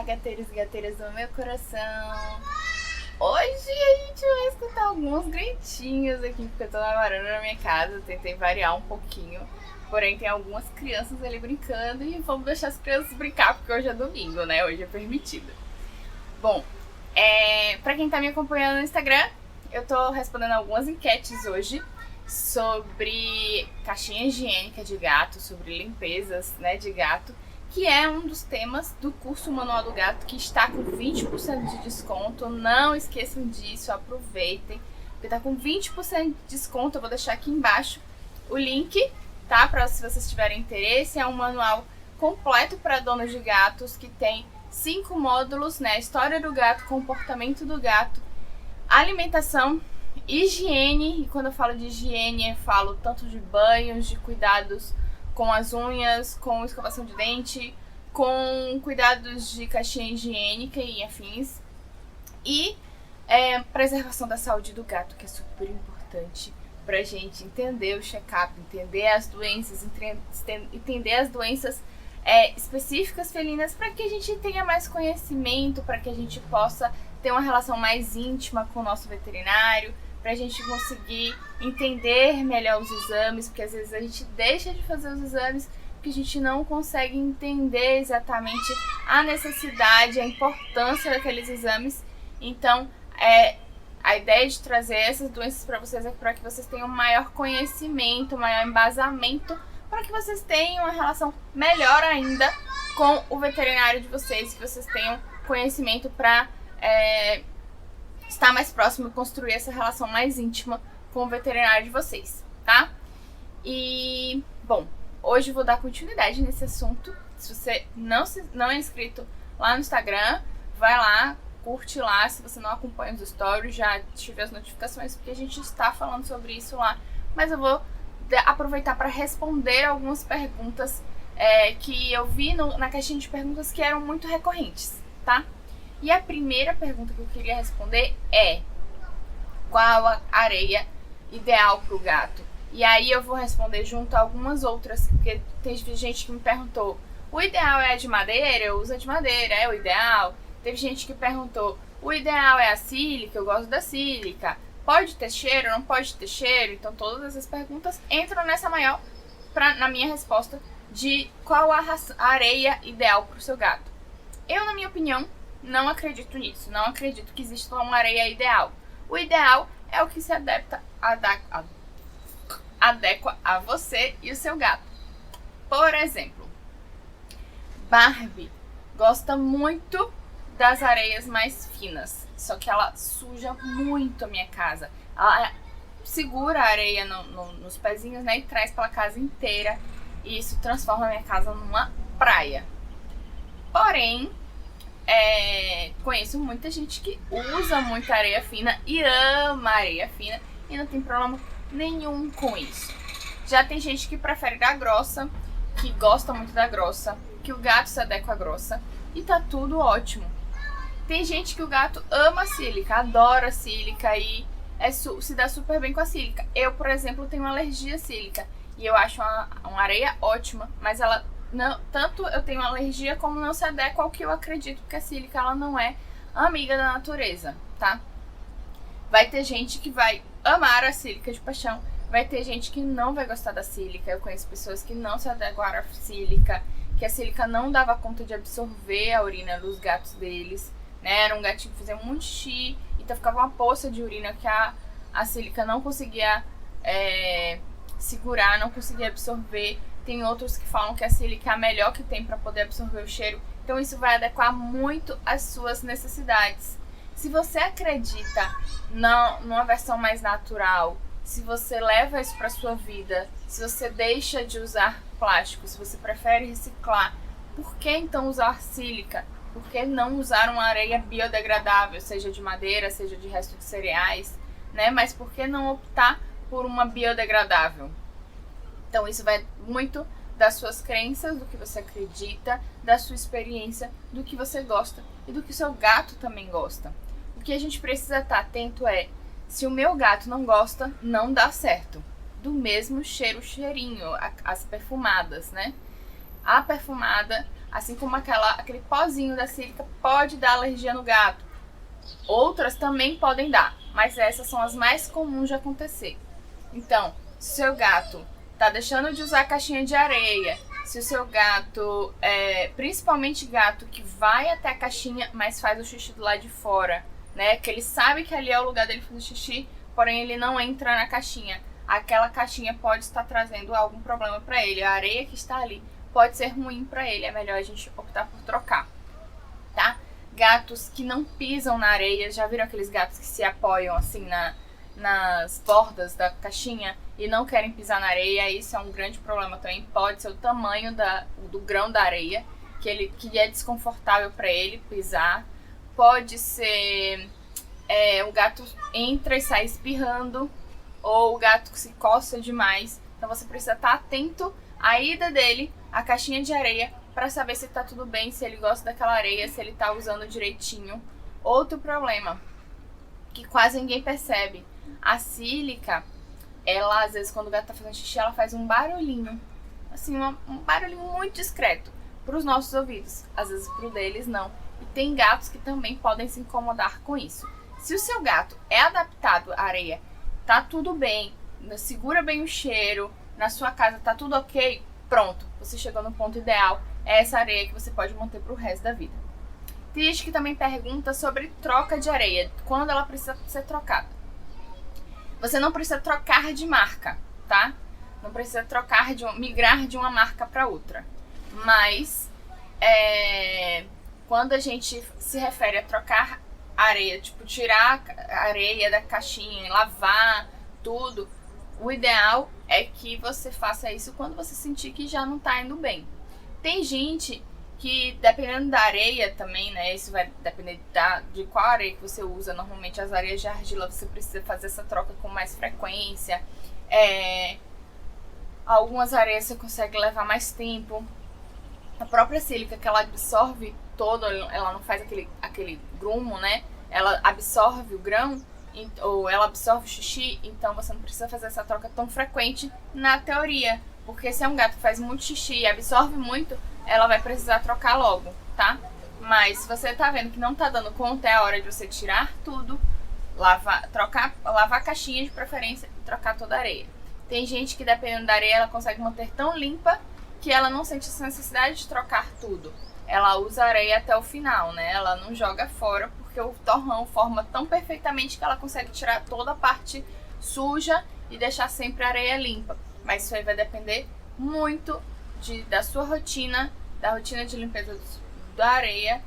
Olá, gateiros e gateiras do meu coração. Hoje a gente vai escutar alguns gritinhos aqui, porque eu tô na varanda na minha casa. Eu tentei variar um pouquinho, porém tem algumas crianças ali brincando e vamos deixar as crianças brincar, porque hoje é domingo, né? Hoje é permitido. Bom, pra quem tá me acompanhando no Instagram, eu tô respondendo algumas enquetes hoje sobre caixinha higiênica de gato, sobre limpezas, né, de gato, que é um dos temas do curso Manual do Gato, que está com 20% de desconto. Não esqueçam disso, aproveitem, porque tá com 20% de desconto. Eu vou deixar aqui embaixo o link, tá? Para se vocês tiverem interesse. É um manual completo para donos de gatos, que tem 5 módulos, né? História do gato, comportamento do gato, alimentação, higiene. E quando eu falo de higiene, eu falo tanto de banhos, de cuidados com as unhas, com escovação de dente, com cuidados de caixinha higiênica e afins. E preservação da saúde do gato, que é super importante pra gente entender o check-up, entender as doenças, entender as doenças específicas felinas, para que a gente tenha mais conhecimento, para que a gente possa ter uma relação mais íntima com o nosso veterinário, pra gente conseguir entender melhor os exames, porque às vezes a gente deixa de fazer os exames porque a gente não consegue entender exatamente a necessidade, a importância daqueles exames. Então, a ideia de trazer essas doenças para vocês é para que vocês tenham maior conhecimento, maior embasamento, para que vocês tenham uma relação melhor ainda com o veterinário de vocês, que vocês tenham conhecimento para estar mais próximo e construir essa relação mais íntima com o veterinário de vocês, tá? E, bom, hoje eu vou dar continuidade nesse assunto. Se você não é inscrito lá no Instagram, vai lá, curte lá. Se você não acompanha os stories, já ative as notificações, porque a gente está falando sobre isso lá. Mas eu vou aproveitar para responder algumas perguntas que eu vi na caixinha de perguntas que eram muito recorrentes, tá? E a primeira pergunta que eu queria responder é: qual a areia ideal para o gato? E aí eu vou responder junto a algumas outras, porque tem gente que me perguntou: o ideal é a de madeira? Eu uso a de madeira, é o ideal? Teve gente que perguntou: o ideal é a sílica? Eu gosto da sílica. Pode ter cheiro? Não pode ter cheiro? Então todas essas perguntas entram nessa maior na minha resposta de qual a areia ideal para o seu gato. Eu, na minha opinião, não acredito nisso. Não acredito que exista uma areia ideal. O ideal é o que se adequa a você e o seu gato. Por exemplo, Barbie gosta muito das areias mais finas, só que ela suja muito a minha casa. Ela segura a areia nos pezinhos, né, e traz pela casa inteira, e isso transforma a minha casa numa praia. Porém, conheço muita gente que usa muita areia fina e ama areia fina e não tem problema nenhum com isso. Já tem gente que prefere da grossa, que gosta muito da grossa, que o gato se adequa à grossa, e tá tudo ótimo. Tem gente que o gato ama a sílica, adora a sílica e se dá super bem com a sílica. Eu, por exemplo, tenho alergia à sílica e eu acho uma areia ótima, mas ela não, tanto eu tenho alergia como não se adequa ao que eu acredito, porque a sílica ela não é amiga da natureza, tá? Vai ter gente que vai amar a sílica de paixão, vai ter gente que não vai gostar da sílica. Eu conheço pessoas que não se adequaram à sílica, que a sílica não dava conta de absorver a urina dos gatos deles, né? Era um gatinho que fazia muito xixi, então ficava uma poça de urina que a sílica não conseguia segurar, não conseguia absorver. Tem outros que falam que a sílica é a melhor que tem para poder absorver o cheiro. Então isso vai adequar muito às suas necessidades. Se você acredita numa versão mais natural, se você leva isso para sua vida, se você deixa de usar plástico, se você prefere reciclar, por que então usar sílica? Por que não usar uma areia biodegradável, seja de madeira, seja de resto de cereais, né? Mas por que não optar por uma biodegradável? Então isso vai muito das suas crenças, do que você acredita, da sua experiência, do que você gosta e do que o seu gato também gosta. O que a gente precisa estar atento é: se o meu gato não gosta, não dá certo. Do mesmo cheirinho, as perfumadas, né? A perfumada assim como aquele pozinho da sílica pode dar alergia no gato. Outras também podem dar, mas essas são as mais comuns de acontecer. Então, se o seu gato tá deixando de usar a caixinha de areia, se o seu gato, principalmente gato que vai até a caixinha, mas faz o xixi do lado de fora, né? Que ele sabe que ali é o lugar dele fazer xixi, porém ele não entra na caixinha. Aquela caixinha pode estar trazendo algum problema para ele. A areia que está ali pode ser ruim para ele. É melhor a gente optar por trocar, tá? Gatos que não pisam na areia. Já viram aqueles gatos que se apoiam assim nas bordas da caixinha e não querem pisar na areia? Isso é um grande problema também. Pode ser o tamanho do grão da areia, que é desconfortável para ele pisar. Pode ser o gato entra e sai espirrando, ou o gato que se coça demais. Então você precisa estar atento à ida dele à caixinha de areia para saber se está tudo bem, se ele gosta daquela areia, se ele está usando direitinho. Outro problema que quase ninguém percebe: a sílica, ela às vezes quando o gato está fazendo xixi, ela faz um barulhinho, assim, um barulhinho muito discreto para os nossos ouvidos, às vezes para o deles não. E tem gatos que também podem se incomodar com isso. Se o seu gato é adaptado à areia, tá tudo bem, segura bem o cheiro, na sua casa tá tudo ok, pronto, você chegou no ponto ideal. É essa areia que você pode manter pro resto da vida. Tem gente que também pergunta sobre troca de areia, quando ela precisa ser trocada. Você não precisa trocar de marca, tá? Não precisa migrar de uma marca para outra. Mas quando a gente se refere a trocar areia, tipo tirar a areia da caixinha e lavar tudo, o ideal é que você faça isso quando você sentir que já não tá indo bem. Tem gente que, dependendo da areia também, né, isso vai depender de qual areia que você usa. Normalmente as areias de argila você precisa fazer essa troca com mais frequência. Algumas areias você consegue levar mais tempo. A própria sílica, que ela absorve todo, ela não faz aquele grumo, né? Ela absorve o grão, ou ela absorve o xixi, então você não precisa fazer essa troca tão frequente na teoria. Porque se é um gato que faz muito xixi e absorve muito, ela vai precisar trocar logo, tá? Mas se você tá vendo que não tá dando conta, é a hora de você tirar tudo, lavar a caixinha de preferência e trocar toda a areia. Tem gente que, dependendo da areia, ela consegue manter tão limpa que ela não sente essa necessidade de trocar tudo. Ela usa a areia até o final, né? Ela não joga fora, porque o torrão forma tão perfeitamente que ela consegue tirar toda a parte suja e deixar sempre a areia limpa. Mas isso aí vai depender muito da sua rotina, da rotina de limpeza da areia,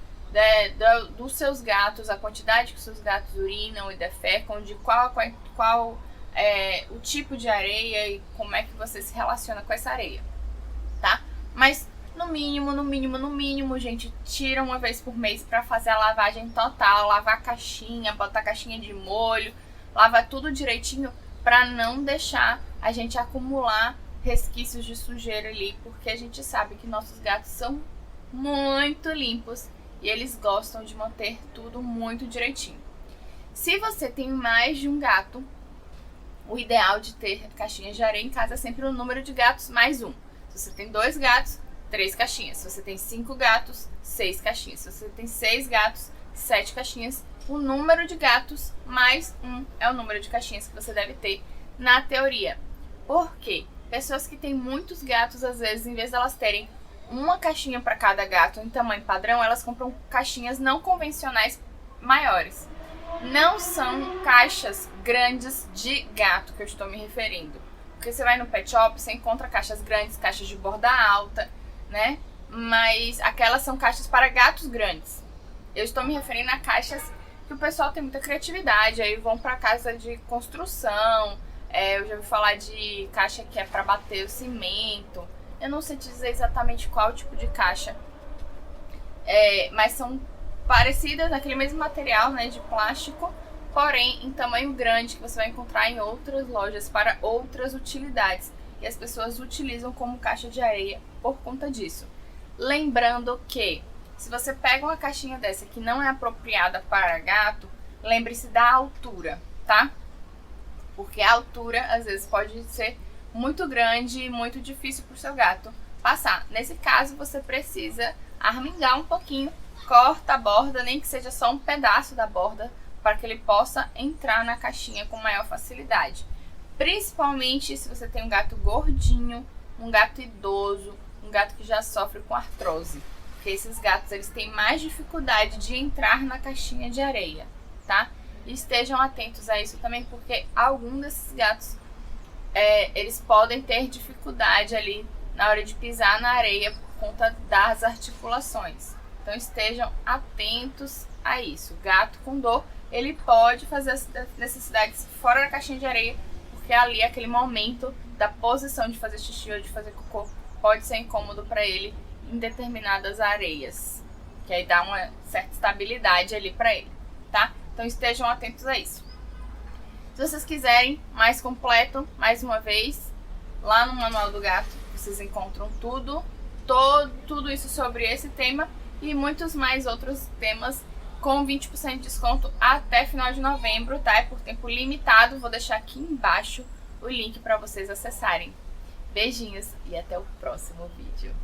dos seus gatos, a quantidade que os seus gatos urinam e defecam, de qual é o tipo de areia e como é que você se relaciona com essa areia, tá? Mas no mínimo, gente, tira uma vez por mês para fazer a lavagem total, lavar a caixinha, botar a caixinha de molho, lavar tudo direitinho para não deixar a gente acumular resquícios de sujeira ali, porque a gente sabe que nossos gatos são muito limpos e eles gostam de manter tudo muito direitinho. Se você tem mais de um gato, o ideal de ter caixinhas de areia em casa é sempre o número de gatos mais um. Se você tem 2 gatos, 3 caixinhas. Se você tem 5 gatos, 6 caixinhas. Se você tem 6 gatos, 7 caixinhas. O número de gatos mais 1 é o número de caixinhas que você deve ter na teoria. Por quê? Pessoas que têm muitos gatos, às vezes, em vez de elas terem uma caixinha para cada gato em tamanho padrão, elas compram caixinhas não convencionais maiores. Não são caixas grandes de gato que eu estou me referindo. Porque você vai no pet shop, você encontra caixas grandes, caixas de borda alta, né? Mas aquelas são caixas para gatos grandes. Eu estou me referindo a caixas que o pessoal tem muita criatividade, aí vão para casa de construção. Eu já ouvi falar de caixa que é para bater o cimento. Eu não sei te dizer exatamente qual tipo de caixa, mas são parecidas, naquele mesmo material, né, de plástico, porém em tamanho grande, que você vai encontrar em outras lojas para outras utilidades. E as pessoas utilizam como caixa de areia por conta disso. Lembrando que, se você pega uma caixinha dessa que não é apropriada para gato, lembre-se da altura, tá? Porque a altura, às vezes, pode ser muito grande e muito difícil para o seu gato passar. Nesse caso, você precisa armingar um pouquinho, corta a borda, nem que seja só um pedaço da borda, para que ele possa entrar na caixinha com maior facilidade. Principalmente se você tem um gato gordinho, um gato idoso, um gato que já sofre com artrose. Porque esses gatos, eles têm mais dificuldade de entrar na caixinha de areia, tá? E estejam atentos a isso também, porque alguns desses gatos, eles podem ter dificuldade ali na hora de pisar na areia por conta das articulações. Então estejam atentos a isso. Gato com dor, ele pode fazer as necessidades fora da caixinha de areia, porque ali aquele momento da posição de fazer xixi ou de fazer cocô pode ser incômodo para ele em determinadas areias, que aí dá uma certa estabilidade ali para ele, tá? Então estejam atentos a isso. Se vocês quiserem mais completo, mais uma vez, lá no Manual do Gato vocês encontram tudo isso sobre esse tema e muitos mais outros temas com 20% de desconto até final de novembro, tá? É por tempo limitado, vou deixar aqui embaixo o link para vocês acessarem. Beijinhos e até o próximo vídeo.